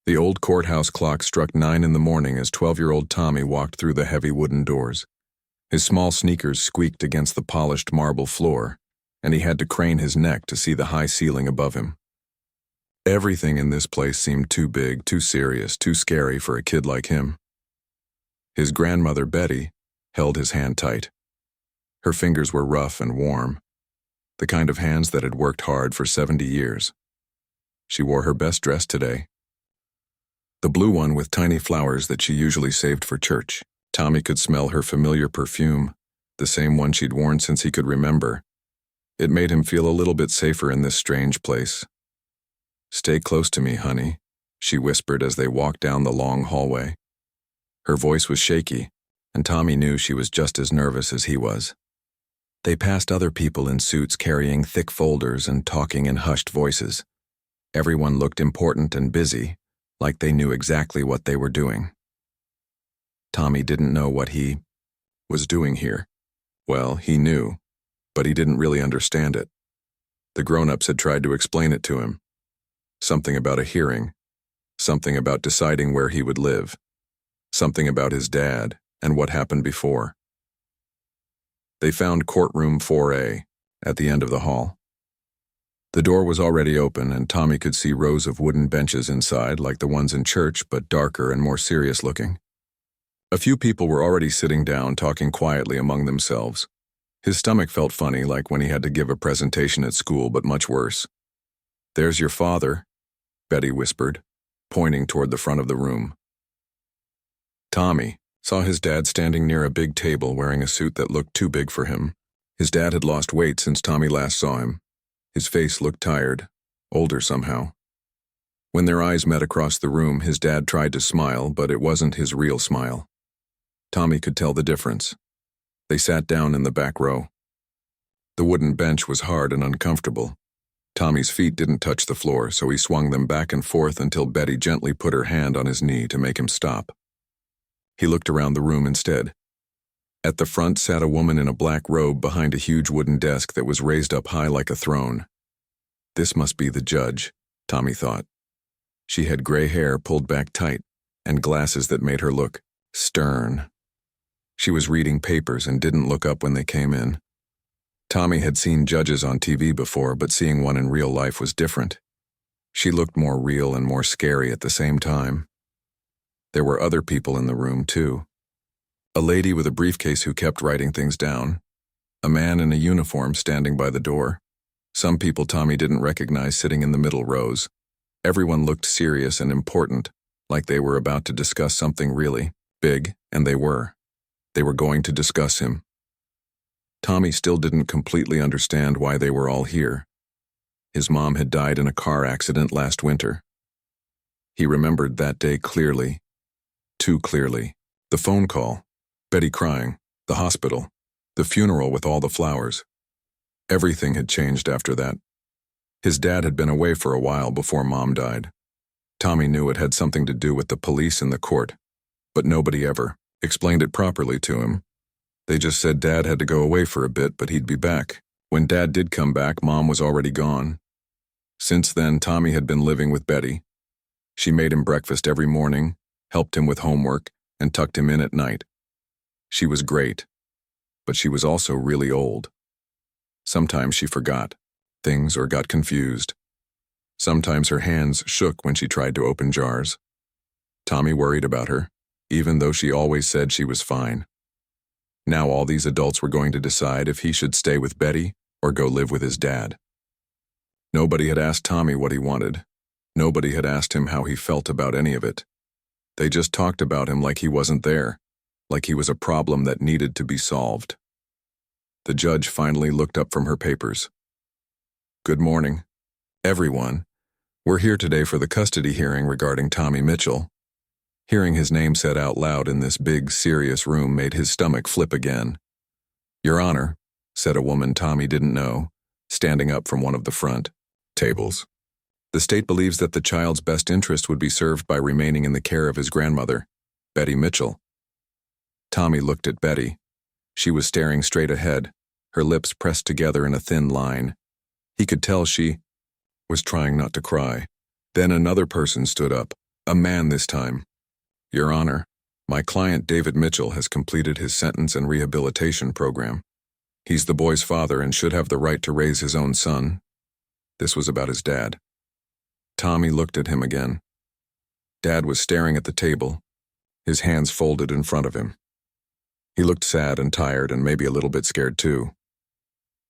The old courthouse clock struck 9 in the morning as 12-year-old Tommy walked through the heavy wooden doors. His small sneakers squeaked against the polished marble floor, and he had to crane his neck to see the high ceiling above him. Everything in this place seemed too big, too serious, too scary for a kid like him. His grandmother, Betty, held his hand tight. Her fingers were rough and warm, the kind of hands that had worked hard for 70 years. She wore her best dress today, the blue one with tiny flowers that she usually saved for church. Tommy could smell her familiar perfume, the same one she'd worn since he could remember. It made him feel a little bit safer in this strange place. "Stay close to me, honey," she whispered as they walked down the long hallway. Her voice was shaky, and Tommy knew she was just as nervous as he was. They passed other people in suits carrying thick folders and talking in hushed voices. Everyone looked important and busy, like they knew exactly what they were doing. Tommy didn't know what he was doing here. Well, he knew, but he didn't really understand it. The grown-ups had tried to explain it to him. Something about a hearing, something about deciding where he would live, something about his dad and what happened before. They found courtroom 4A at the end of the hall. The door was already open, and Tommy could see rows of wooden benches inside, like the ones in church, but darker and more serious looking. A few people were already sitting down, talking quietly among themselves. His stomach felt funny, like when he had to give a presentation at school, but much worse. "There's your father," Betty whispered, pointing toward the front of the room. Tommy saw his dad standing near a big table wearing a suit that looked too big for him. His dad had lost weight since Tommy last saw him. His face looked tired, older somehow. When their eyes met across the room, his dad tried to smile, but it wasn't his real smile. Tommy could tell the difference. They sat down in the back row. The wooden bench was hard and uncomfortable. Tommy's feet didn't touch the floor, so he swung them back and forth until Betty gently put her hand on his knee to make him stop. He looked around the room instead. At the front sat a woman in a black robe behind a huge wooden desk that was raised up high like a throne. This must be the judge, Tommy thought. She had gray hair pulled back tight and glasses that made her look stern. She was reading papers and didn't look up when they came in. Tommy had seen judges on TV before, but seeing one in real life was different. She looked more real and more scary at the same time. There were other people in the room, too. A lady with a briefcase who kept writing things down. A man in a uniform standing by the door. Some people Tommy didn't recognize sitting in the middle rows. Everyone looked serious and important, like they were about to discuss something really big, and they were. They were going to discuss him. Tommy still didn't completely understand why they were all here. His mom had died in a car accident last winter. He remembered that day clearly, too clearly. The phone call, Betty crying, the hospital, the funeral with all the flowers. Everything had changed after that. His dad had been away for a while before Mom died. Tommy knew it had something to do with the police and the court, but nobody ever explained it properly to him. They just said Dad had to go away for a bit, but he'd be back. When Dad did come back, Mom was already gone. Since then, Tommy had been living with Betty. She made him breakfast every morning, helped him with homework, and tucked him in at night. She was great, but she was also really old. Sometimes she forgot things or got confused. Sometimes her hands shook when she tried to open jars. Tommy worried about her, even though she always said she was fine. Now all these adults were going to decide if he should stay with Betty or go live with his dad. Nobody had asked Tommy what he wanted. Nobody had asked him how he felt about any of it. They just talked about him like he wasn't there, like he was a problem that needed to be solved. The judge finally looked up from her papers. "Good morning, everyone. We're here today for the custody hearing regarding Tommy Mitchell." Hearing his name said out loud in this big, serious room made his stomach flip again. "Your Honor," said a woman Tommy didn't know, standing up from one of the front tables. "The state believes that the child's best interest would be served by remaining in the care of his grandmother, Betty Mitchell." Tommy looked at Betty. She was staring straight ahead, her lips pressed together in a thin line. He could tell she was trying not to cry. Then another person stood up, A man this time. Your Honor, my client David Mitchell has completed his sentence and rehabilitation program. He's the boy's father and should have the right to raise his own son. This was about his dad. Tommy looked at him again. Dad was staring at the table, his hands folded in front of him. He looked sad and tired and maybe a little bit scared too.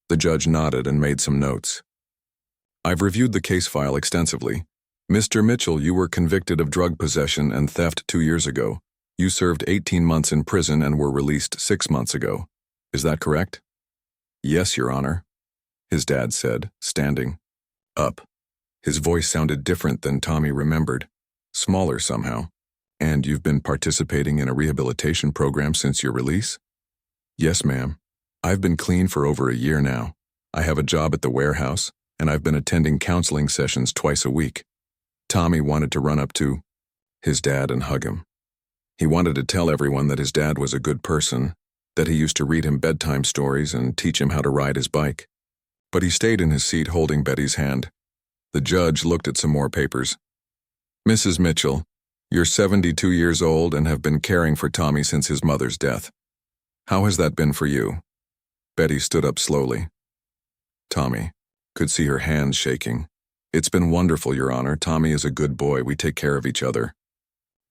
The judge nodded and made some notes. I've reviewed the case file extensively. Mr. Mitchell, you were convicted of drug possession and theft 2 years ago. You served 18 months in prison and were released 6 months ago. Is that correct? Yes, Your Honor, his dad said, standing up. His voice sounded different than Tommy remembered, smaller somehow. And you've been participating in a rehabilitation program since your release? Yes, ma'am. I've been clean for over a year now. I have a job at the warehouse, and I've been attending counseling sessions twice a week. Tommy wanted to run up to his dad and hug him. He wanted to tell everyone that his dad was a good person, that he used to read him bedtime stories and teach him how to ride his bike. But he stayed in his seat holding Betty's hand. The judge looked at some more papers. Mrs. Mitchell, you're 72 years old and have been caring for Tommy since his mother's death. How has that been for you? Betty stood up slowly. Tommy could see her hands shaking. It's been wonderful, Your Honor. Tommy is a good boy. We take care of each other.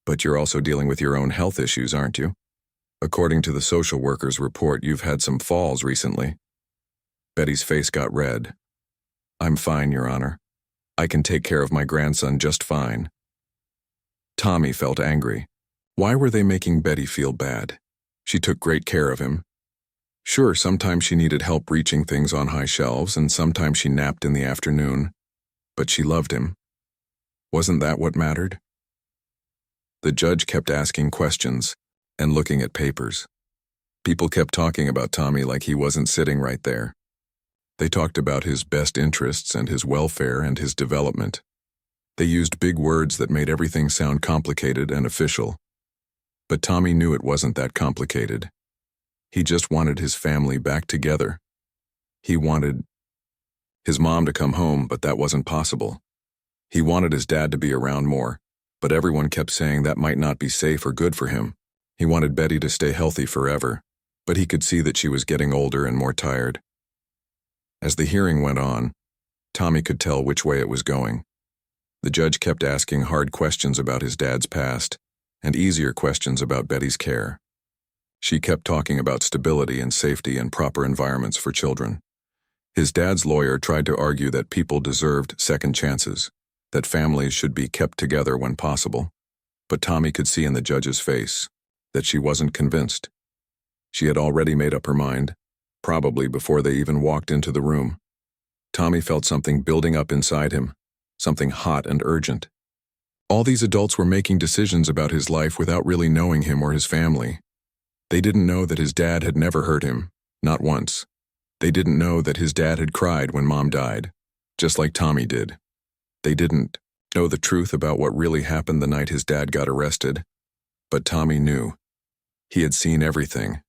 But you're also dealing with your own health issues, aren't you? According to the social worker's report, you've had some falls recently. Betty's face got red. I'm fine, Your Honor. I can take care of my grandson just fine. Tommy felt angry. Why were they making Betty feel bad? She took great care of him. Sure, sometimes she needed help reaching things on high shelves, and sometimes she napped in the afternoon. But she loved him. Wasn't that what mattered? The judge kept asking questions and looking at papers. People kept talking about Tommy like he wasn't sitting right there. They talked about his best interests and his welfare and his development. They used big words that made everything sound complicated and official. But Tommy knew it wasn't that complicated. He just wanted his family back together. He wanted his mom to come home, but that wasn't possible. He wanted his dad to be around more, but everyone kept saying that might not be safe or good for him. He wanted Betty to stay healthy forever, but he could see that she was getting older and more tired. As the hearing went on, Tommy could tell which way it was going. The judge kept asking hard questions about his dad's past and easier questions about Betty's care. She kept talking about stability and safety and proper environments for children. His dad's lawyer tried to argue that people deserved second chances, that families should be kept together when possible. But Tommy could see in the judge's face that she wasn't convinced. She had already made up her mind, probably before they even walked into the room. Tommy felt something building up inside him, something hot and urgent. All these adults were making decisions about his life without really knowing him or his family. They didn't know that his dad had never hurt him, not once. They didn't know that his dad had cried when Mom died, just like Tommy did. They didn't know the truth about what really happened the night his dad got arrested. But Tommy knew. He had seen everything,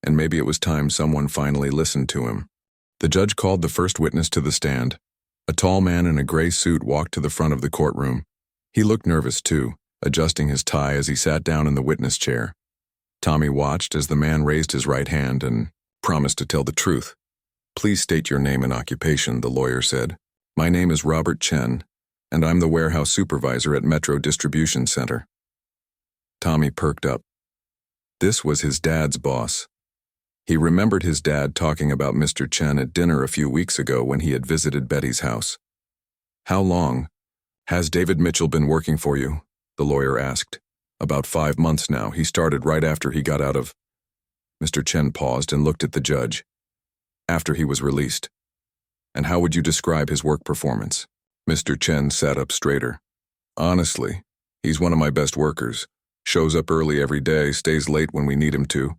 and maybe it was time someone finally listened to him. The judge called the first witness to the stand. A tall man in a gray suit walked to the front of the courtroom. He looked nervous too, adjusting his tie as he sat down in the witness chair. Tommy watched as the man raised his right hand and promised to tell the truth. Please state your name and occupation, the lawyer said. My name is Robert Chen, and I'm the warehouse supervisor at Metro Distribution Center. Tommy perked up. This was his dad's boss. He remembered his dad talking about Mr. Chen at dinner a few weeks ago when he had visited Betty's house. How long has David Mitchell been working for you? The lawyer asked. About 5 months now. He started right after he got out of... Mr. Chen paused and looked at the judge. After he was released. And how would you describe his work performance? Mr. Chen sat up straighter. Honestly, he's one of my best workers. Shows up early every day, stays late when we need him to.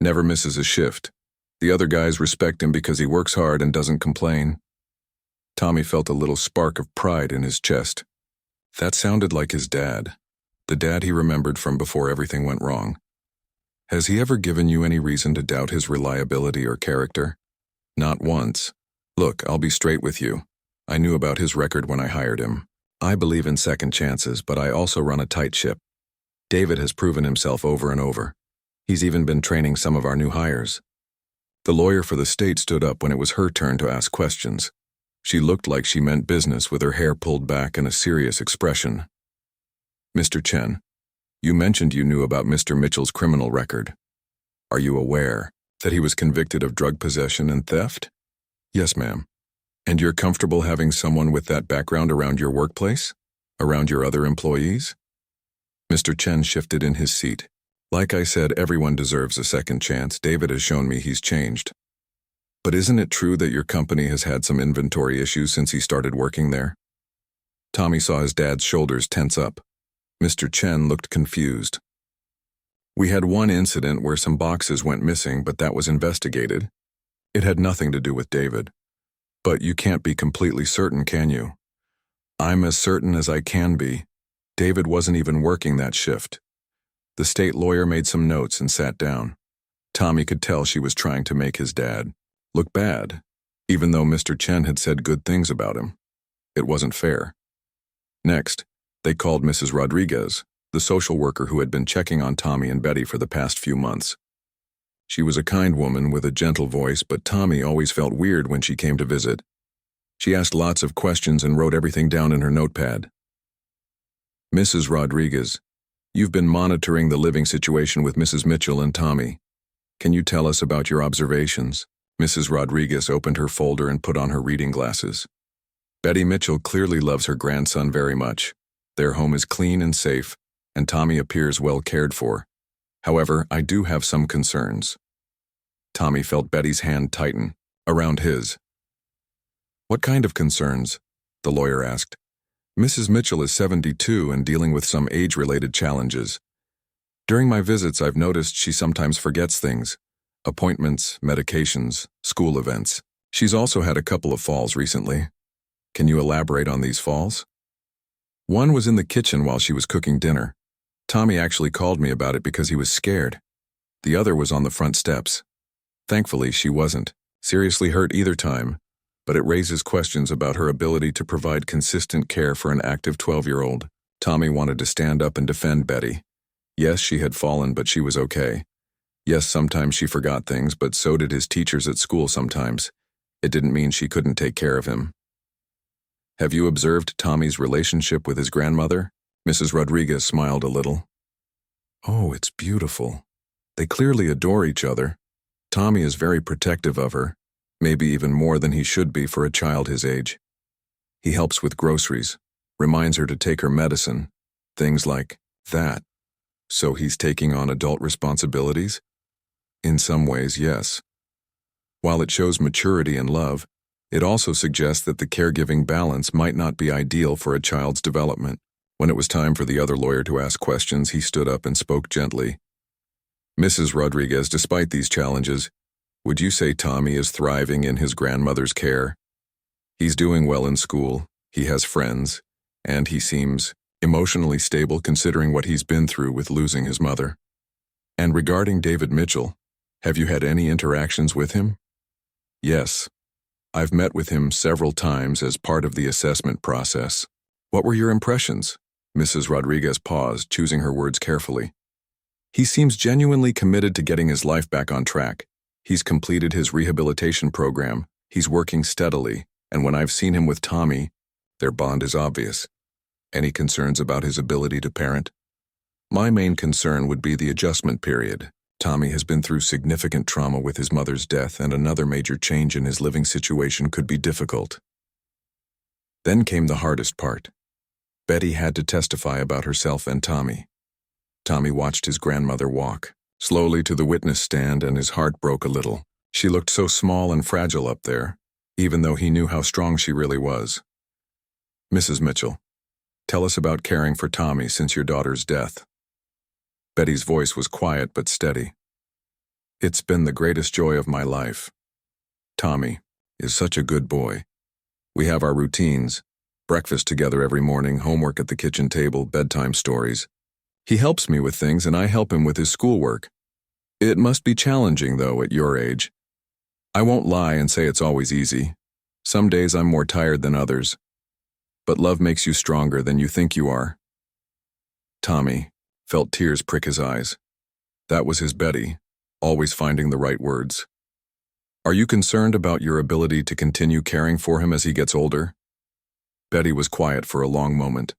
Never misses a shift. The other guys respect him because he works hard and doesn't complain. Tommy felt a little spark of pride in his chest. That sounded like his dad. The dad he remembered from before everything went wrong. Has he ever given you any reason to doubt his reliability or character? Not once. Look, I'll be straight with you. I knew about his record when I hired him. I believe in second chances, but I also run a tight ship. David has proven himself over and over. He's even been training some of our new hires. The lawyer for the state stood up when it was her turn to ask questions. She looked like she meant business with her hair pulled back and a serious expression. Mr. Chen, you mentioned you knew about Mr. Mitchell's criminal record. Are you aware that he was convicted of drug possession and theft? Yes, ma'am. And you're comfortable having someone with that background around your workplace? Around your other employees? Mr. Chen shifted in his seat. Like I said, everyone deserves a second chance. David has shown me he's changed. But isn't it true that your company has had some inventory issues since he started working there? Tommy saw his dad's shoulders tense up. Mr. Chen looked confused. We had one incident where some boxes went missing, but that was investigated. It had nothing to do with David. But you can't be completely certain, can you? I'm as certain as I can be. David wasn't even working that shift. The state lawyer made some notes and sat down. Tommy could tell she was trying to make his dad look bad, even though Mr. Chen had said good things about him. It wasn't fair. Next, they called Mrs. Rodriguez, the social worker who had been checking on Tommy and Betty for the past few months. She was a kind woman with a gentle voice, but Tommy always felt weird when she came to visit. She asked lots of questions and wrote everything down in her notepad. Mrs. Rodriguez, you've been monitoring the living situation with Mrs. Mitchell and Tommy. Can you tell us about your observations? Mrs. Rodriguez opened her folder and put on her reading glasses. Betty Mitchell clearly loves her grandson very much. Their home is clean and safe, and Tommy appears well cared for. However, I do have some concerns. Tommy felt Betty's hand tighten around his. What kind of concerns? The lawyer asked. Mrs. Mitchell is 72 and dealing with some age-related challenges. During my visits, I've noticed she sometimes forgets things. Appointments, medications, school events. She's also had a couple of falls recently. Can you elaborate on these falls? One was in the kitchen while she was cooking dinner. Tommy actually called me about it because he was scared. The other was on the front steps. Thankfully, she wasn't seriously hurt either time, but it raises questions about her ability to provide consistent care for an active 12-year-old. Tommy wanted to stand up and defend Betty. Yes, she had fallen, but she was okay. Yes, sometimes she forgot things, but so did his teachers at school sometimes. It didn't mean she couldn't take care of him. Have you observed Tommy's relationship with his grandmother? Mrs. Rodriguez smiled a little. Oh, it's beautiful. They clearly adore each other. Tommy is very protective of her, maybe even more than he should be for a child his age. He helps with groceries, reminds her to take her medicine, things like that. So he's taking on adult responsibilities? In some ways, yes. While it shows maturity and love, it also suggests that the caregiving balance might not be ideal for a child's development. When it was time for the other lawyer to ask questions, he stood up and spoke gently. Mrs. Rodriguez, despite these challenges, would you say Tommy is thriving in his grandmother's care? He's doing well in school, he has friends, and he seems emotionally stable considering what he's been through with losing his mother. And regarding David Mitchell, have you had any interactions with him? Yes. I've met with him several times as part of the assessment process. What were your impressions? Mrs. Rodriguez paused, choosing her words carefully. He seems genuinely committed to getting his life back on track. He's completed his rehabilitation program, he's working steadily, and when I've seen him with Tommy, their bond is obvious. Any concerns about his ability to parent? My main concern would be the adjustment period. Tommy has been through significant trauma with his mother's death, and another major change in his living situation could be difficult. Then came the hardest part. Betty had to testify about herself and Tommy. Tommy watched his grandmother walk slowly to the witness stand, and his heart broke a little. She looked so small and fragile up there, even though he knew how strong she really was. Mrs. Mitchell, tell us about caring for Tommy since your daughter's death. Betty's voice was quiet but steady. It's been the greatest joy of my life. Tommy is such a good boy. We have our routines, breakfast together every morning, homework at the kitchen table, bedtime stories. He helps me with things and I help him with his schoolwork. It must be challenging, though, at your age. I won't lie and say it's always easy. Some days I'm more tired than others. But love makes you stronger than you think you are. Tommy felt tears prick his eyes. That was his Betty, always finding the right words. Are you concerned about your ability to continue caring for him as he gets older? Betty was quiet for a long moment.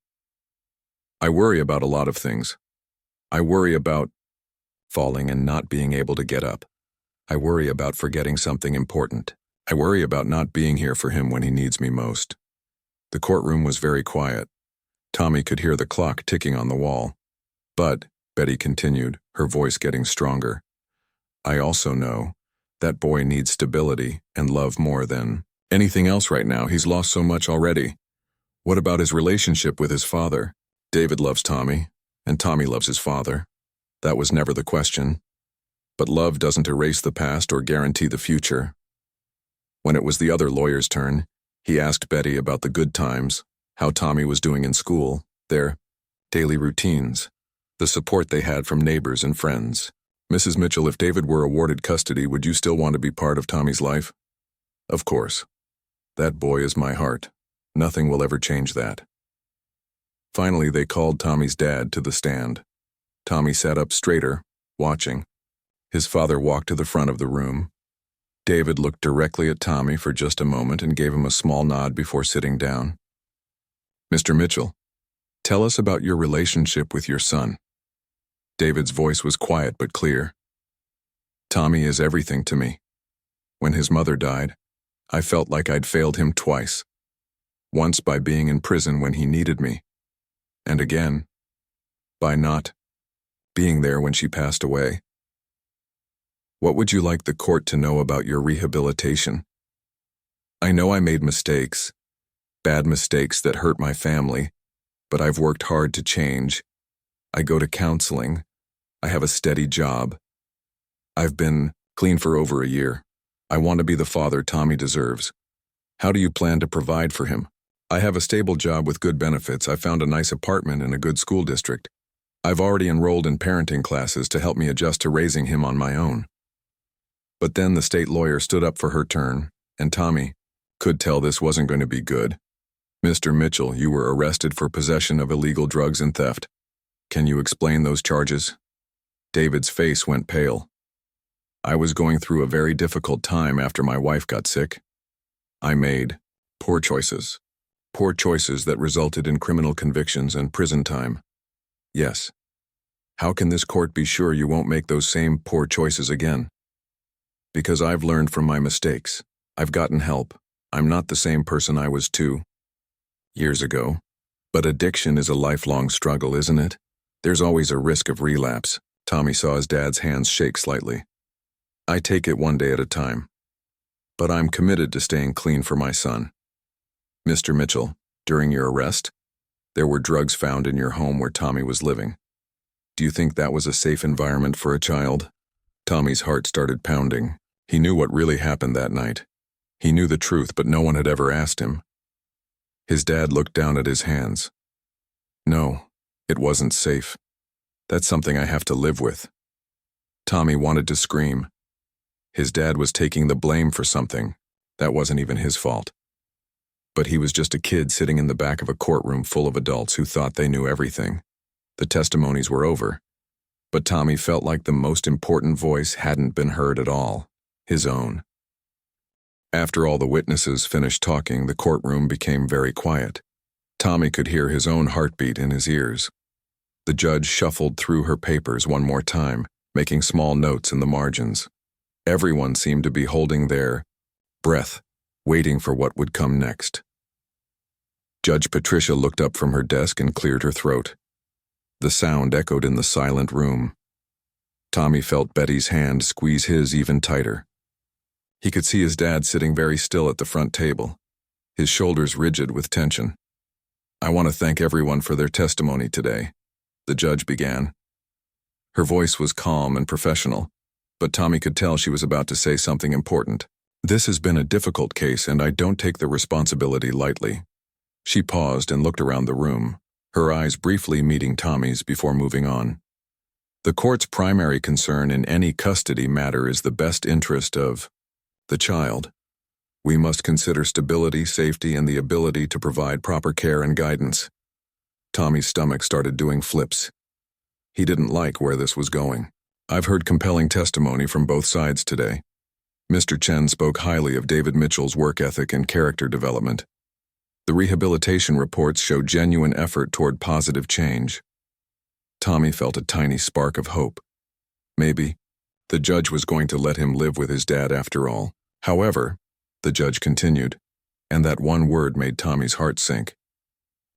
I worry about a lot of things. I worry about falling and not being able to get up. I worry about forgetting something important. I worry about not being here for him when he needs me most. The courtroom was very quiet. Tommy could hear the clock ticking on the wall. But, Betty continued, her voice getting stronger, I also know that boy needs stability and love more than anything else right now. He's lost so much already. What about his relationship with his father? David loves Tommy, and Tommy loves his father. That was never the question. But love doesn't erase the past or guarantee the future. When it was the other lawyer's turn, he asked Betty about the good times, how Tommy was doing in school, their daily routines, the support they had from neighbors and friends. Mrs. Mitchell, if David were awarded custody, would you still want to be part of Tommy's life? Of course. That boy is my heart. Nothing will ever change that. Finally, they called Tommy's dad to the stand. Tommy sat up straighter, watching. His father walked to the front of the room. David looked directly at Tommy for just a moment and gave him a small nod before sitting down. Mr. Mitchell, tell us about your relationship with your son. David's voice was quiet but clear. Tommy is everything to me. When his mother died, I felt like I'd failed him twice. Once by being in prison when he needed me, and again, by not being there when she passed away. What would you like the court to know about your rehabilitation? I know I made mistakes, bad mistakes that hurt my family, but I've worked hard to change. I go to counseling. I have a steady job. I've been clean for over a year. I want to be the father Tommy deserves. How do you plan to provide for him? I have a stable job with good benefits. I found a nice apartment in a good school district. I've already enrolled in parenting classes to help me adjust to raising him on my own. But then the state lawyer stood up for her turn, and Tommy could tell this wasn't going to be good. Mr. Mitchell, you were arrested for possession of illegal drugs and theft. Can you explain those charges? David's face went pale. I was going through a very difficult time after my wife got sick. I made poor choices that resulted in criminal convictions and prison time. Yes. How can this court be sure you won't make those same poor choices again? Because I've learned from my mistakes. I've gotten help. I'm not the same person I was 2 years ago. But addiction is a lifelong struggle, isn't it? There's always a risk of relapse. Tommy saw his dad's hands shake slightly. I take it one day at a time. But I'm committed to staying clean for my son. Mr. Mitchell, during your arrest, there were drugs found in your home where Tommy was living. Do you think that was a safe environment for a child? Tommy's heart started pounding. He knew what really happened that night. He knew the truth, but no one had ever asked him. His dad looked down at his hands. No, it wasn't safe. That's something I have to live with. Tommy wanted to scream. His dad was taking the blame for something that wasn't even his fault. But he was just a kid sitting in the back of a courtroom full of adults who thought they knew everything. The testimonies were over, but Tommy felt like the most important voice hadn't been heard at all, his own. After all the witnesses finished talking, the courtroom became very quiet. Tommy could hear his own heartbeat in his ears. The judge shuffled through her papers one more time, making small notes in the margins. Everyone seemed to be holding their breath, waiting for what would come next. Judge Patricia looked up from her desk and cleared her throat. The sound echoed in the silent room. Tommy felt Betty's hand squeeze his even tighter. He could see his dad sitting very still at the front table, his shoulders rigid with tension. I want to thank everyone for their testimony today, the judge began. Her voice was calm and professional, but Tommy could tell she was about to say something important. This has been a difficult case, and I don't take the responsibility lightly. She paused and looked around the room, her eyes briefly meeting Tommy's before moving on. The court's primary concern in any custody matter is the best interest of the child. We must consider stability, safety, and the ability to provide proper care and guidance. Tommy's stomach started doing flips. He didn't like where this was going. I've heard compelling testimony from both sides today. Mr. Chen spoke highly of David Mitchell's work ethic and character development. The rehabilitation reports show genuine effort toward positive change. Tommy felt a tiny spark of hope. Maybe the judge was going to let him live with his dad after all. However, the judge continued, and that one word made Tommy's heart sink.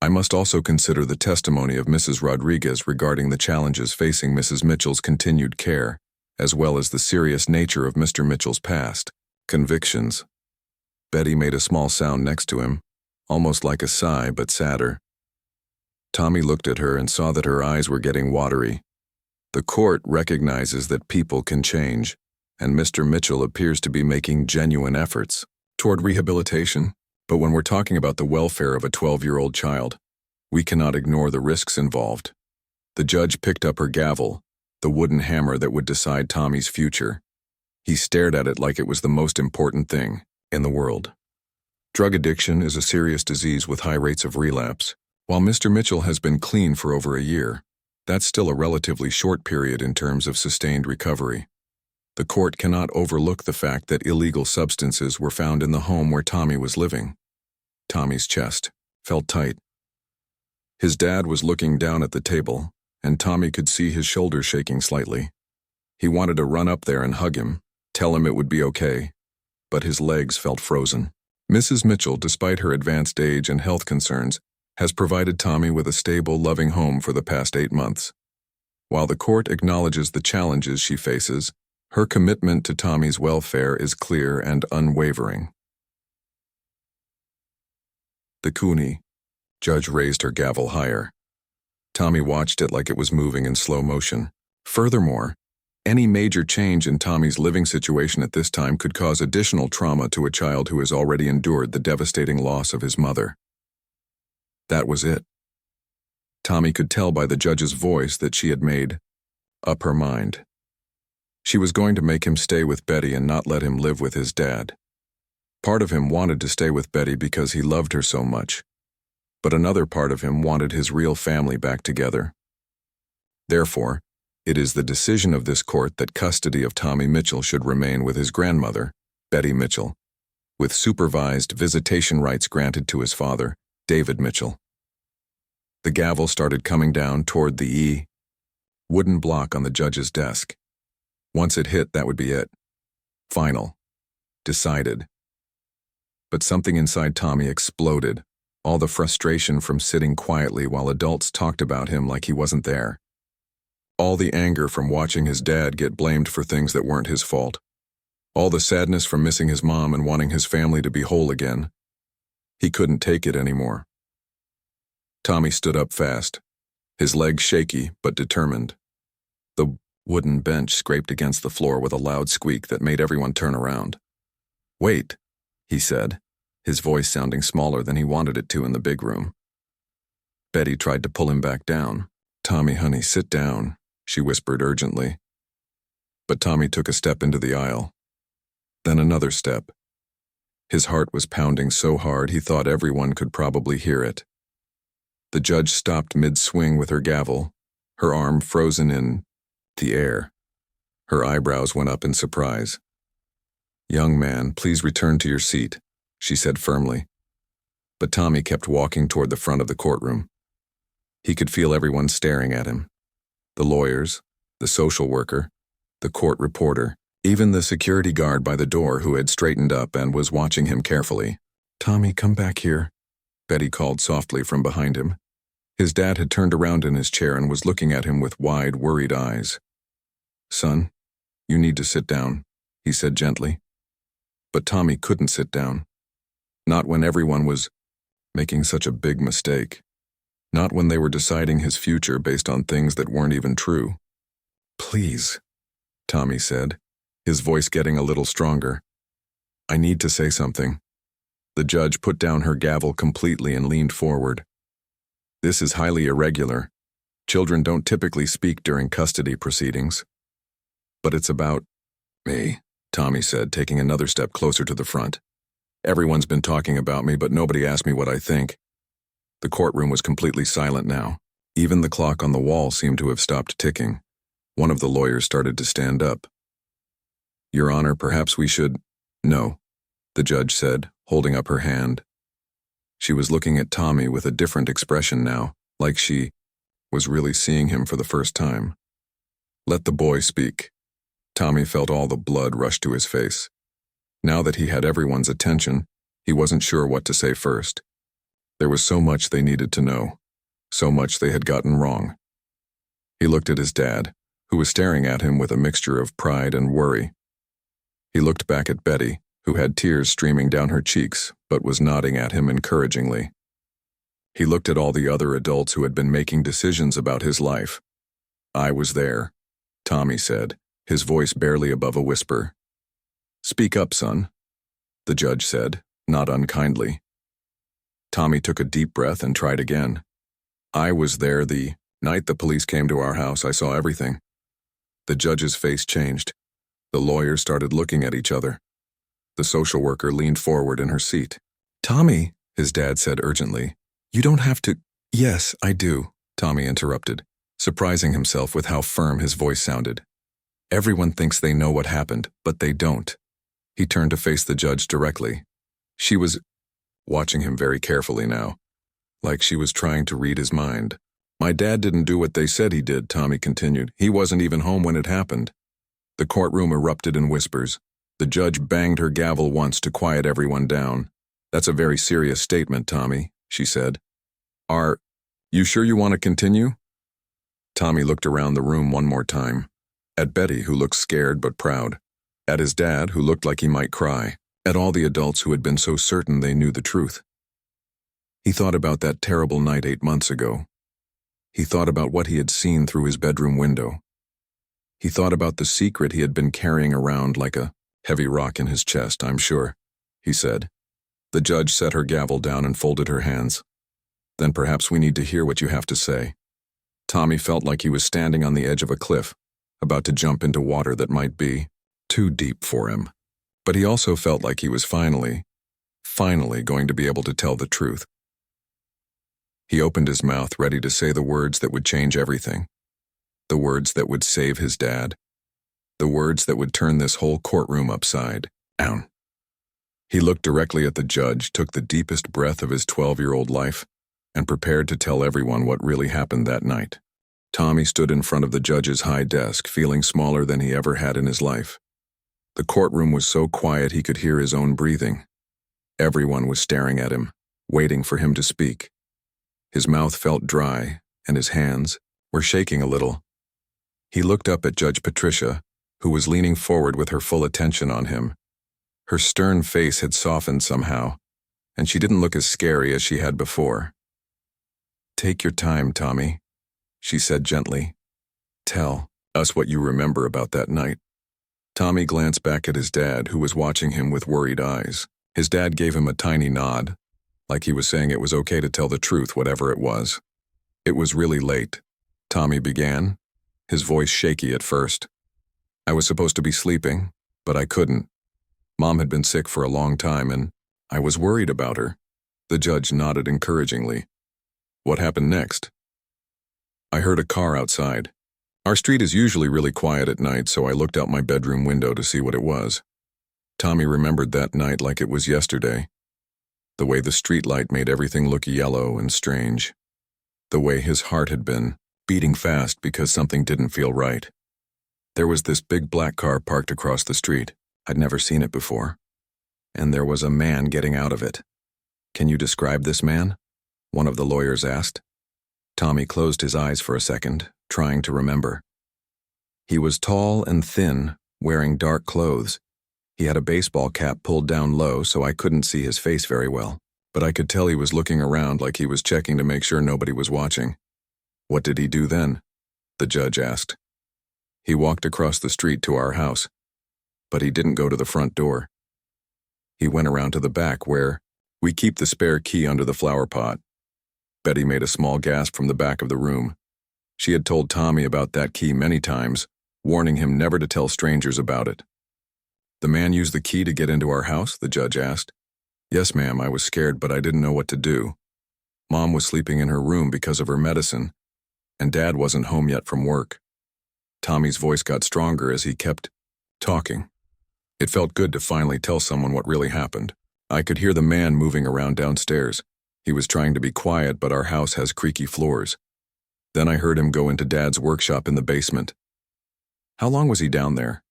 I must also consider the testimony of Mrs. Rodriguez regarding the challenges facing Mrs. Mitchell's continued care, as well as the serious nature of Mr. Mitchell's past convictions. Betty made a small sound next to him, almost like a sigh but sadder. Tommy looked at her and saw that her eyes were getting watery. The court recognizes that people can change, and Mr. Mitchell appears to be making genuine efforts toward rehabilitation. But when we're talking about the welfare of a 12-year-old child, we cannot ignore the risks involved. The judge picked up her gavel, the wooden hammer that would decide Tommy's future. He stared at it like it was the most important thing in the world. Drug addiction is a serious disease with high rates of relapse. While Mr. Mitchell has been clean for over a year, that's still a relatively short period in terms of sustained recovery. The court cannot overlook the fact that illegal substances were found in the home where Tommy was living. Tommy's chest felt tight. His dad was looking down at the table, and Tommy could see his shoulders shaking slightly. He wanted to run up there and hug him, tell him it would be okay, but his legs felt frozen. Mrs. Mitchell, despite her advanced age and health concerns, has provided Tommy with a stable, loving home for the past 8 months. While the court acknowledges the challenges she faces, her commitment to Tommy's welfare is clear and unwavering. The Cooney. Judge raised her gavel higher. Tommy watched it like it was moving in slow motion. Furthermore, any major change in Tommy's living situation at this time could cause additional trauma to a child who has already endured the devastating loss of his mother. That was it. Tommy could tell by the judge's voice that she had made up her mind. She was going to make him stay with Betty and not let him live with his dad. Part of him wanted to stay with Betty because he loved her so much, but another part of him wanted his real family back together. Therefore, it is the decision of this court that custody of Tommy Mitchell should remain with his grandmother, Betty Mitchell, with supervised visitation rights granted to his father, David Mitchell. The gavel started coming down toward the wooden block on the judge's desk. Once it hit, that would be it. Final. Decided. But something inside Tommy exploded, all the frustration from sitting quietly while adults talked about him like he wasn't there. All the anger from watching his dad get blamed for things that weren't his fault. All the sadness from missing his mom and wanting his family to be whole again. He couldn't take it anymore. Tommy stood up fast, his legs shaky but determined. The wooden bench scraped against the floor with a loud squeak that made everyone turn around. "Wait," he said, his voice sounding smaller than he wanted it to in the big room. Betty tried to pull him back down. "Tommy, honey, sit down," she whispered urgently. But Tommy took a step into the aisle. Then another step. His heart was pounding so hard he thought everyone could probably hear it. The judge stopped mid-swing with her gavel, her arm frozen in the air. Her eyebrows went up in surprise. "Young man, please return to your seat," she said firmly. But Tommy kept walking toward the front of the courtroom. He could feel everyone staring at him. The lawyers, the social worker, the court reporter, even the security guard by the door who had straightened up and was watching him carefully. "Tommy, come back here," Betty called softly from behind him. His dad had turned around in his chair and was looking at him with wide, worried eyes. "Son, you need to sit down," he said gently. But Tommy couldn't sit down. Not when everyone was making such a big mistake. Not when they were deciding his future based on things that weren't even true. "Please," Tommy said, his voice getting a little stronger. "I need to say something." The judge put down her gavel completely and leaned forward. "This is highly irregular. Children don't typically speak during custody proceedings. But it's about me," Tommy said, taking another step closer to the front. Everyone's been talking about me, but nobody asked me what I think. The courtroom was completely silent now. Even the clock on the wall seemed to have stopped ticking. One of the lawyers started to stand up. Your Honor, perhaps we should— No, the judge said, holding up her hand. She was looking at Tommy with a different expression now, like she was really seeing him for the first time. Let the boy speak. Tommy felt all the blood rush to his face. Now that he had everyone's attention, he wasn't sure what to say first. There was so much they needed to know, so much they had gotten wrong. He looked at his dad, who was staring at him with a mixture of pride and worry. He looked back at Betty, who had tears streaming down her cheeks, but was nodding at him encouragingly. He looked at all the other adults who had been making decisions about his life. I was there, Tommy said, his voice barely above a whisper. Speak up, son, the judge said, not unkindly. Tommy took a deep breath and tried again. I was there the night the police came to our house. I saw everything. The judge's face changed. The lawyers started looking at each other. The social worker leaned forward in her seat. Tommy, his dad said urgently, you don't have to— Yes, I do, Tommy interrupted, surprising himself with how firm his voice sounded. Everyone thinks they know what happened, but they don't. He turned to face the judge directly. She was watching him very carefully now, like she was trying to read his mind. My dad didn't do what they said he did, Tommy continued. He wasn't even home when it happened. The courtroom erupted in whispers. The judge banged her gavel once to quiet everyone down. That's a very serious statement, Tommy, she said. Are you sure you want to continue? Tommy looked around the room one more time. At Betty, who looked scared but proud. At his dad, who looked like he might cry. At all the adults who had been so certain they knew the truth. He thought about that terrible night 8 months ago. He thought about what he had seen through his bedroom window. He thought about the secret he had been carrying around like a heavy rock in his chest, I'm sure, he said. The judge set her gavel down and folded her hands. Then perhaps we need to hear what you have to say. Tommy felt like he was standing on the edge of a cliff, about to jump into water that might be too deep for him. But he also felt like he was finally going to be able to tell the truth. He opened his mouth, ready to say the words that would change everything. The words that would save his dad. The words that would turn this whole courtroom upside down. He looked directly at the judge, took the deepest breath of his 12-year-old life, and prepared to tell everyone what really happened that night. Tommy stood in front of the judge's high desk, feeling smaller than he ever had in his life. The courtroom was so quiet he could hear his own breathing. Everyone was staring at him, waiting for him to speak. His mouth felt dry, and his hands were shaking a little. He looked up at Judge Patricia, who was leaning forward with her full attention on him. Her stern face had softened somehow, and she didn't look as scary as she had before. Take your time, Tommy, she said gently. Tell us what you remember about that night. Tommy glanced back at his dad, who was watching him with worried eyes. His dad gave him a tiny nod, like he was saying it was okay to tell the truth, whatever it was. It was really late, Tommy began, his voice shaky at first. I was supposed to be sleeping, but I couldn't. Mom had been sick for a long time, and I was worried about her. The judge nodded encouragingly. What happened next? I heard a car outside. Our street is usually really quiet at night, so I looked out my bedroom window to see what it was. Tommy remembered that night like it was yesterday. The way the streetlight made everything look yellow and strange. The way his heart had been beating fast because something didn't feel right. There was this big black car parked across the street. I'd never seen it before. And there was a man getting out of it. Can you describe this man? One of the lawyers asked. Tommy closed his eyes for a second, trying to remember. He was tall and thin, wearing dark clothes. He had a baseball cap pulled down low, so I couldn't see his face very well, but I could tell he was looking around like he was checking to make sure nobody was watching. What did he do then? The judge asked. He walked across the street to our house, but he didn't go to the front door. He went around to the back where we keep the spare key under the flower pot. Betty made a small gasp from the back of the room. She had told Tommy about that key many times, warning him never to tell strangers about it. The man used the key to get into our house, the judge asked. Yes, ma'am, I was scared, but I didn't know what to do. Mom was sleeping in her room because of her medicine, and Dad wasn't home yet from work. Tommy's voice got stronger as he kept talking. It felt good to finally tell someone what really happened. I could hear the man moving around downstairs. He was trying to be quiet, but our house has creaky floors. Then I heard him go into Dad's workshop in the basement. How long was he down there?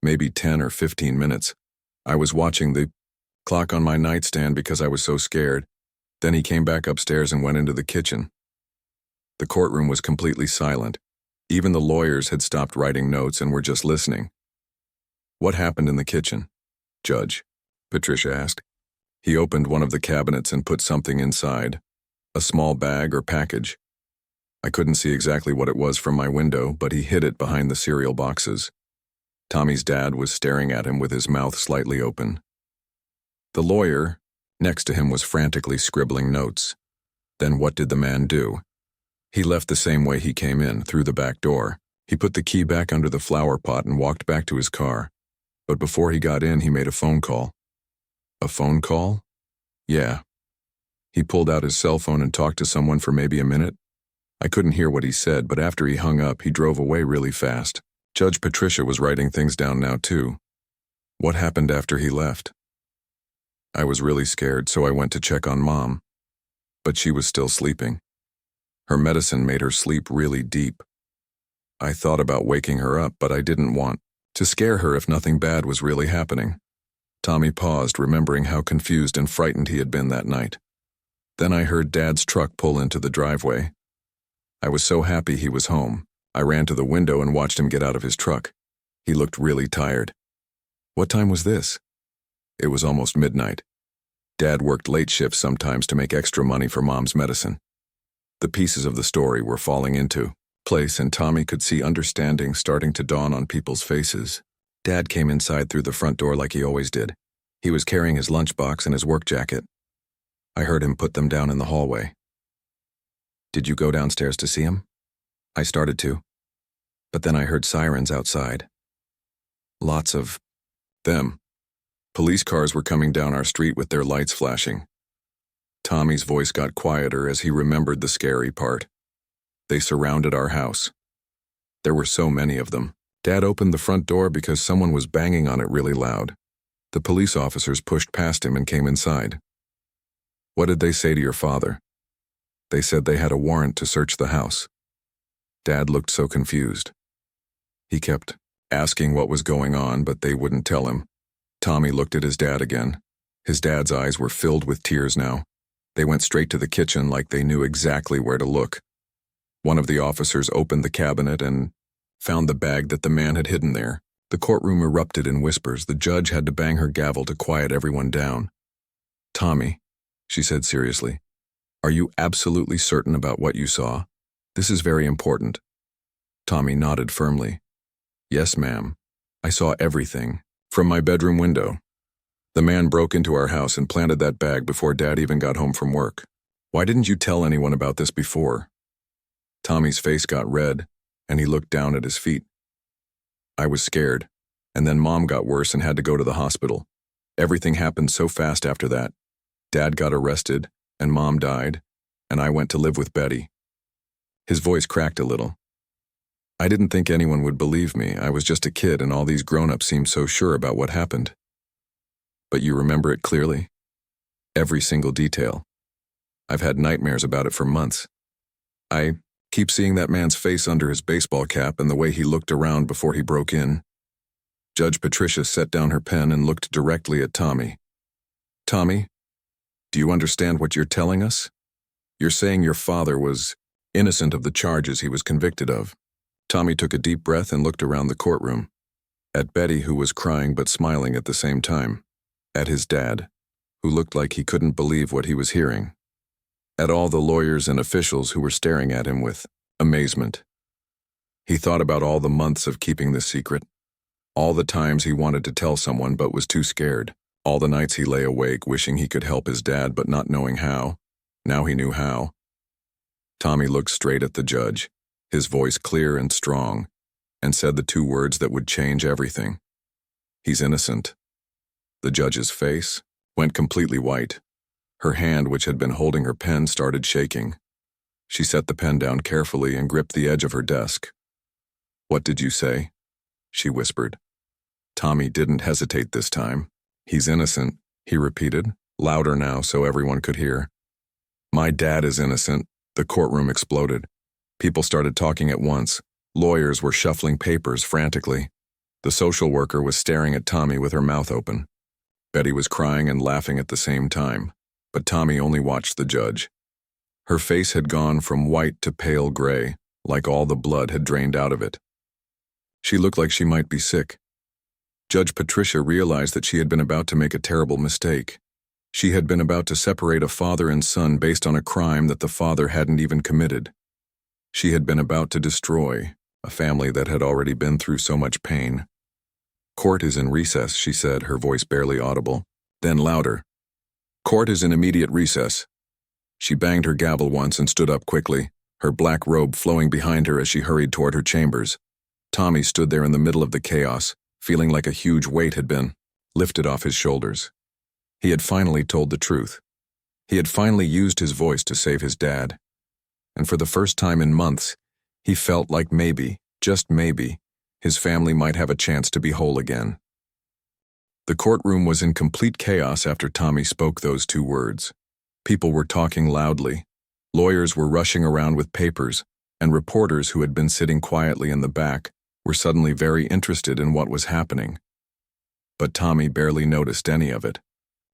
Maybe 10 or 15 minutes. I was watching the clock on my nightstand because I was so scared. Then he came back upstairs and went into the kitchen. The courtroom was completely silent. Even the lawyers had stopped writing notes and were just listening. What happened in the kitchen, Judge? Patricia asked. He opened one of the cabinets and put something inside, a small bag or package. I couldn't see exactly what it was from my window, but he hid it behind the cereal boxes. Tommy's dad was staring at him with his mouth slightly open. The lawyer next to him was frantically scribbling notes. Then what did the man do? He left the same way he came in, through the back door. He put the key back under the flower pot and walked back to his car. But before he got in, he made a phone call. A phone call? Yeah. He pulled out his cell phone and talked to someone for maybe a minute. I couldn't hear what he said, but after he hung up, he drove away really fast. Judge Patricia was writing things down now, too. What happened after he left? I was really scared, so I went to check on Mom. But she was still sleeping. Her medicine made her sleep really deep. I thought about waking her up, but I didn't want to scare her if nothing bad was really happening. Tommy paused, remembering how confused and frightened he had been that night. Then I heard Dad's truck pull into the driveway. I was so happy he was home. I ran to the window and watched him get out of his truck. He looked really tired. What time was this? It was almost midnight. Dad worked late shifts sometimes to make extra money for Mom's medicine. The pieces of the story were falling into place, and Tommy could see understanding starting to dawn on people's faces. Dad came inside through the front door like he always did. He was carrying his lunchbox and his work jacket. I heard him put them down in the hallway. Did you go downstairs to see him? I started to. But then I heard sirens outside. Lots of them. Police cars were coming down our street with their lights flashing. Tommy's voice got quieter as he remembered the scary part. They surrounded our house. There were so many of them. Dad opened the front door because someone was banging on it really loud. The police officers pushed past him and came inside. What did they say to your father? They said they had a warrant to search the house. Dad looked so confused. He kept asking what was going on, but they wouldn't tell him. Tommy looked at his dad again. His dad's eyes were filled with tears now. They went straight to the kitchen like they knew exactly where to look. One of the officers opened the cabinet and found the bag that the man had hidden there. The courtroom erupted in whispers. The judge had to bang her gavel to quiet everyone down. Tommy, she said seriously, are you absolutely certain about what you saw? This is very important. Tommy nodded firmly. Yes, ma'am. I saw everything. From my bedroom window. The man broke into our house and planted that bag before Dad even got home from work. Why didn't you tell anyone about this before? Tommy's face got red, and he looked down at his feet. I was scared, and then Mom got worse and had to go to the hospital. Everything happened so fast after that. Dad got arrested, and Mom died, and I went to live with Betty. His voice cracked a little. I didn't think anyone would believe me. I was just a kid, and all these grown-ups seemed so sure about what happened. But you remember it clearly? Every single detail. I've had nightmares about it for months. I keep seeing that man's face under his baseball cap and the way he looked around before he broke in. Judge Patricia set down her pen and looked directly at Tommy. Tommy, do you understand what you're telling us? You're saying your father was innocent of the charges he was convicted of. Tommy took a deep breath and looked around the courtroom. At Betty, who was crying but smiling at the same time. At his dad, who looked like he couldn't believe what he was hearing. At all the lawyers and officials who were staring at him with amazement. He thought about all the months of keeping this secret. All the times he wanted to tell someone but was too scared. All the nights he lay awake wishing he could help his dad but not knowing how. Now he knew how. Tommy looked straight at the judge, his voice clear and strong, and said the two words that would change everything. He's innocent. The judge's face went completely white. Her hand, which had been holding her pen, started shaking. She set the pen down carefully and gripped the edge of her desk. "What did you say?" she whispered. Tommy didn't hesitate this time. "He's innocent," he repeated, louder now so everyone could hear. "My dad is innocent." The courtroom exploded. People started talking at once. Lawyers were shuffling papers frantically. The social worker was staring at Tommy with her mouth open. Betty was crying and laughing at the same time, but Tommy only watched the judge. Her face had gone from white to pale gray, like all the blood had drained out of it. She looked like she might be sick. Judge Patricia realized that she had been about to make a terrible mistake. She had been about to separate a father and son based on a crime that the father hadn't even committed. She had been about to destroy a family that had already been through so much pain. "Court is in recess," she said, her voice barely audible. Then louder. "Court is in immediate recess." She banged her gavel once and stood up quickly, her black robe flowing behind her as she hurried toward her chambers. Tommy stood there in the middle of the chaos, feeling like a huge weight had been lifted off his shoulders. He had finally told the truth. He had finally used his voice to save his dad. And for the first time in months, he felt like maybe, just maybe, his family might have a chance to be whole again. The courtroom was in complete chaos after Tommy spoke those two words. People were talking loudly. Lawyers were rushing around with papers, and reporters who had been sitting quietly in the back were suddenly very interested in what was happening. But Tommy barely noticed any of it.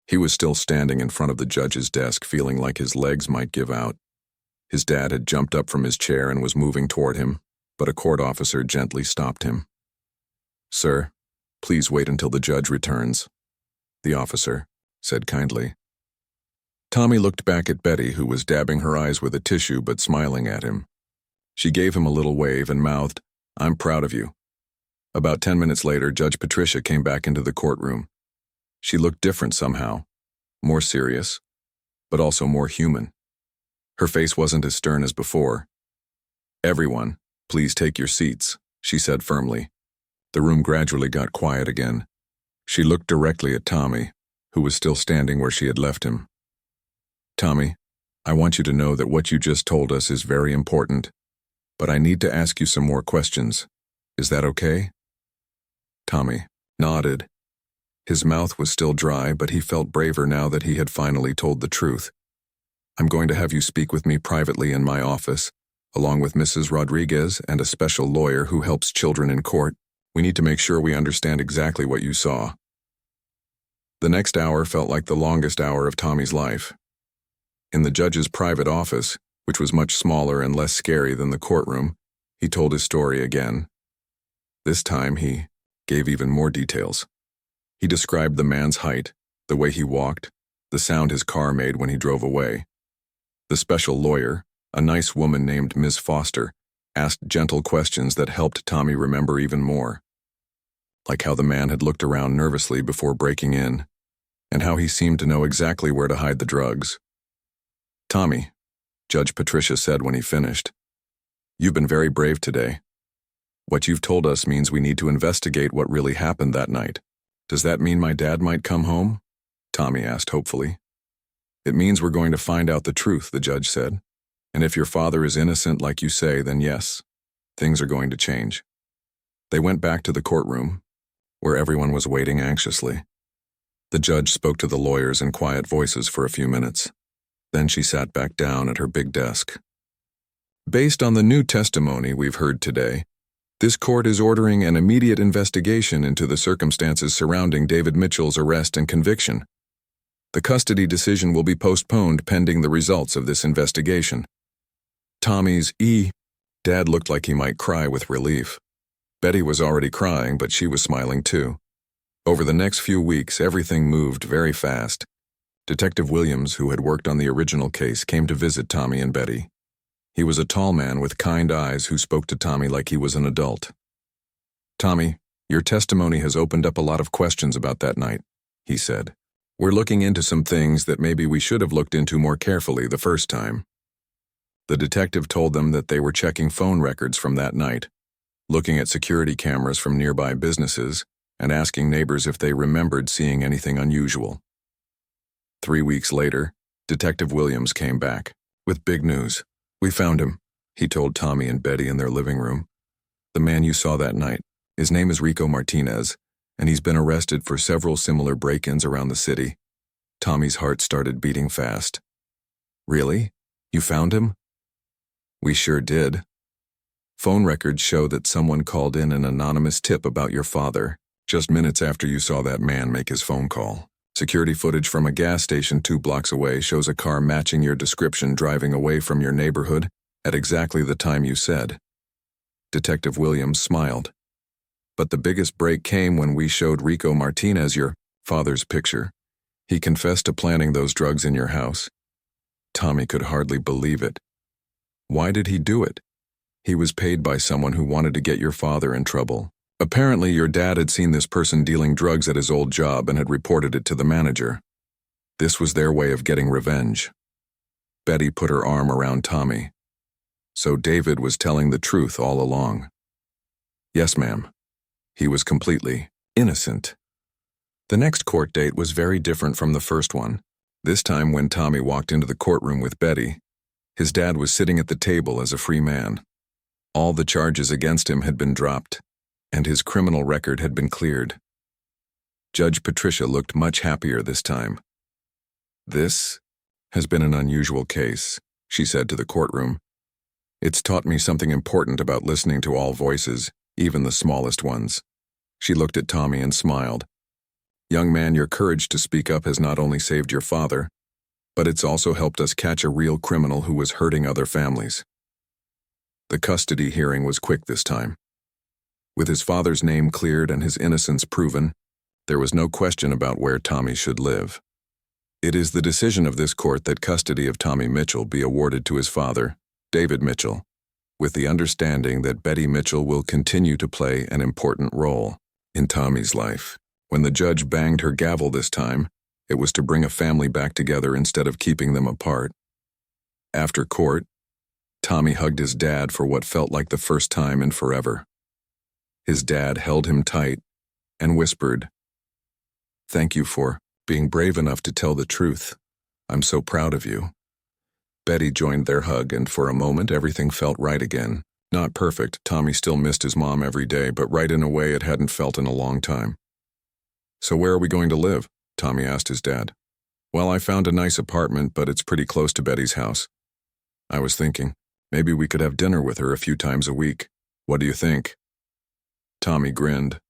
He was still standing in front of the judge's desk, feeling like his legs might give out. His dad had jumped up from his chair and was moving toward him, but a court officer gently stopped him. "Sir, please wait until the judge returns," the officer said kindly. Tommy looked back at Betty, who was dabbing her eyes with a tissue but smiling at him. She gave him a little wave and mouthed, "I'm proud of you." About 10 minutes later, Judge Patricia came back into the courtroom. She looked different somehow, more serious, but also more human. Her face wasn't as stern as before. "Everyone, please take your seats," she said firmly. The room gradually got quiet again. She looked directly at Tommy, who was still standing where she had left him. "Tommy, I want you to know that what you just told us is very important, but I need to ask you some more questions. Is that okay?" Tommy nodded. His mouth was still dry, but he felt braver now that he had finally told the truth. "I'm going to have you speak with me privately in my office, along with Mrs. Rodriguez and a special lawyer who helps children in court. We need to make sure we understand exactly what you saw." The next hour felt like the longest hour of Tommy's life. In the judge's private office, which was much smaller and less scary than the courtroom, he told his story again. This time he gave even more details. He described the man's height, the way he walked, the sound his car made when he drove away. The special lawyer, a nice woman named Ms. Foster, asked gentle questions that helped Tommy remember even more. Like how the man had looked around nervously before breaking in, and how he seemed to know exactly where to hide the drugs. "Tommy," Judge Patricia said when he finished, "you've been very brave today. What you've told us means we need to investigate what really happened that night. Does that mean my dad might come home?" Tommy asked hopefully. "It means we're going to find out the truth," the judge said. "And if your father is innocent like you say, then yes, things are going to change." They went back to the courtroom, where everyone was waiting anxiously. The judge spoke to the lawyers in quiet voices for a few minutes. Then she sat back down at her big desk. "Based on the new testimony we've heard today, this court is ordering an immediate investigation into the circumstances surrounding David Mitchell's arrest and conviction. The custody decision will be postponed pending the results of this investigation." Tommy's dad looked like he might cry with relief. Betty was already crying, but she was smiling too. Over the next few weeks, everything moved very fast. Detective Williams, who had worked on the original case, came to visit Tommy and Betty. He was a tall man with kind eyes who spoke to Tommy like he was an adult. "Tommy, your testimony has opened up a lot of questions about that night," he said. "We're looking into some things that maybe we should have looked into more carefully the first time." The detective told them that they were checking phone records from that night, looking at security cameras from nearby businesses, and asking neighbors if they remembered seeing anything unusual. 3 weeks later, Detective Williams came back with big news. "We found him," he told Tommy and Betty in their living room. "The man you saw that night. His name is Rico Martinez, and he's been arrested for several similar break-ins around the city." Tommy's heart started beating fast. "Really? You found him?" "We sure did. Phone records show that someone called in an anonymous tip about your father just minutes after you saw that man make his phone call. Security footage from a gas station 2 blocks away shows a car matching your description driving away from your neighborhood at exactly the time you said." Detective Williams smiled. "But the biggest break came when we showed Rico Martinez your father's picture. He confessed to planting those drugs in your house." Tommy could hardly believe it. "Why did he do it?" "He was paid by someone who wanted to get your father in trouble. Apparently, your dad had seen this person dealing drugs at his old job and had reported it to the manager. This was their way of getting revenge." Betty put her arm around Tommy. "So David was telling the truth all along?" "Yes, ma'am. He was completely innocent." The next court date was very different from the first one. This time when Tommy walked into the courtroom with Betty, his dad was sitting at the table as a free man. All the charges against him had been dropped, and his criminal record had been cleared. Judge Patricia looked much happier this time. "This has been an unusual case," she said to the courtroom. "It's taught me something important about listening to all voices, even the smallest ones." She looked at Tommy and smiled. "Young man, your courage to speak up has not only saved your father, but it's also helped us catch a real criminal who was hurting other families." The custody hearing was quick this time. With his father's name cleared and his innocence proven, there was no question about where Tommy should live. It is the decision of this court that custody of Tommy Mitchell be awarded to his father, David Mitchell, with the understanding that Betty Mitchell will continue to play an important role in Tommy's life. When the judge banged her gavel this time, it was to bring a family back together instead of keeping them apart. After court, Tommy hugged his dad for what felt like the first time in forever. His dad held him tight and whispered, "Thank you for being brave enough to tell the truth. I'm so proud of you." Betty joined their hug, and for a moment everything felt right again. Not perfect, Tommy still missed his mom every day, but right in a way it hadn't felt in a long time. "So where are we going to live?" Tommy asked his dad. "Well, I found a nice apartment, but it's pretty close to Betty's house. I was thinking, maybe we could have dinner with her a few times a week. What do you think?" Tommy grinned.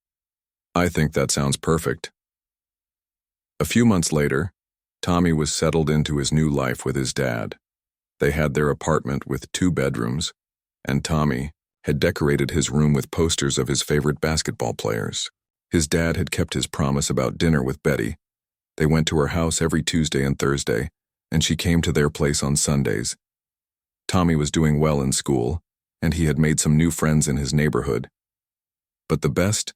"I think that sounds perfect." A few months later, Tommy was settled into his new life with his dad. They had their apartment with 2 bedrooms, and Tommy had decorated his room with posters of his favorite basketball players. His dad had kept his promise about dinner with Betty. They went to her house every Tuesday and Thursday, and she came to their place on Sundays. Tommy was doing well in school, and he had made some new friends in his neighborhood. But the best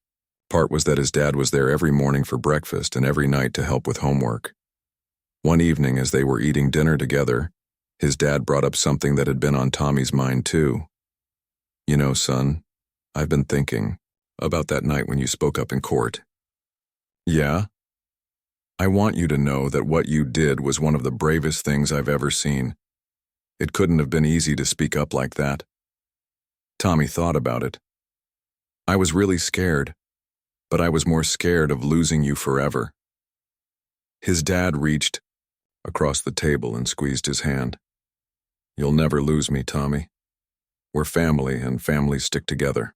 part was that his dad was there every morning for breakfast and every night to help with homework. One evening, as they were eating dinner together, his dad brought up something that had been on Tommy's mind too. "You know, son, I've been thinking about that night when you spoke up in court." "Yeah? I want you to know that what you did was one of the bravest things I've ever seen. It couldn't have been easy to speak up like that." Tommy thought about it. "I was really scared, but I was more scared of losing you forever." His dad reached across the table and squeezed his hand. "You'll never lose me, Tommy. We're family, and families stick together."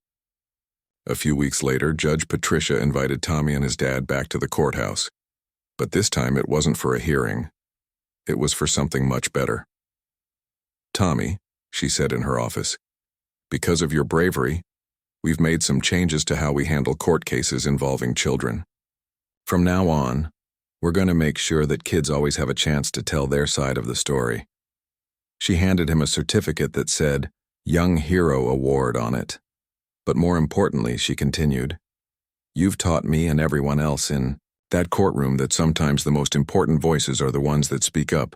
A few weeks later, Judge Patricia invited Tommy and his dad back to the courthouse. But this time it wasn't for a hearing. It was for something much better. "Tommy," she said in her office, "because of your bravery, we've made some changes to how we handle court cases involving children. From now on, we're going to make sure that kids always have a chance to tell their side of the story." She handed him a certificate that said Young Hero Award on it. "But more importantly," she continued, "you've taught me and everyone else in that courtroom that sometimes the most important voices are the ones that speak up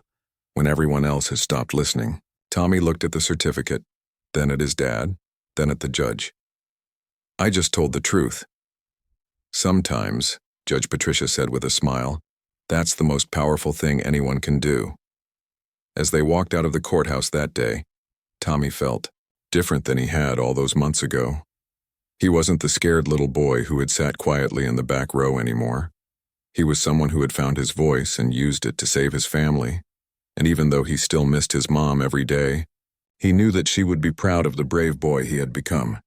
when everyone else has stopped listening." Tommy looked at the certificate, then at his dad, then at the judge. "I just told the truth." "Sometimes," Judge Patricia said with a smile, That's the most powerful thing anyone can do. As they walked out of the courthouse that day, Tommy felt different than he had all those months ago. He wasn't the scared little boy who had sat quietly in the back row anymore. He was someone who had found his voice and used it to save his family. And even though he still missed his mom every day, he knew that she would be proud of the brave boy he had become.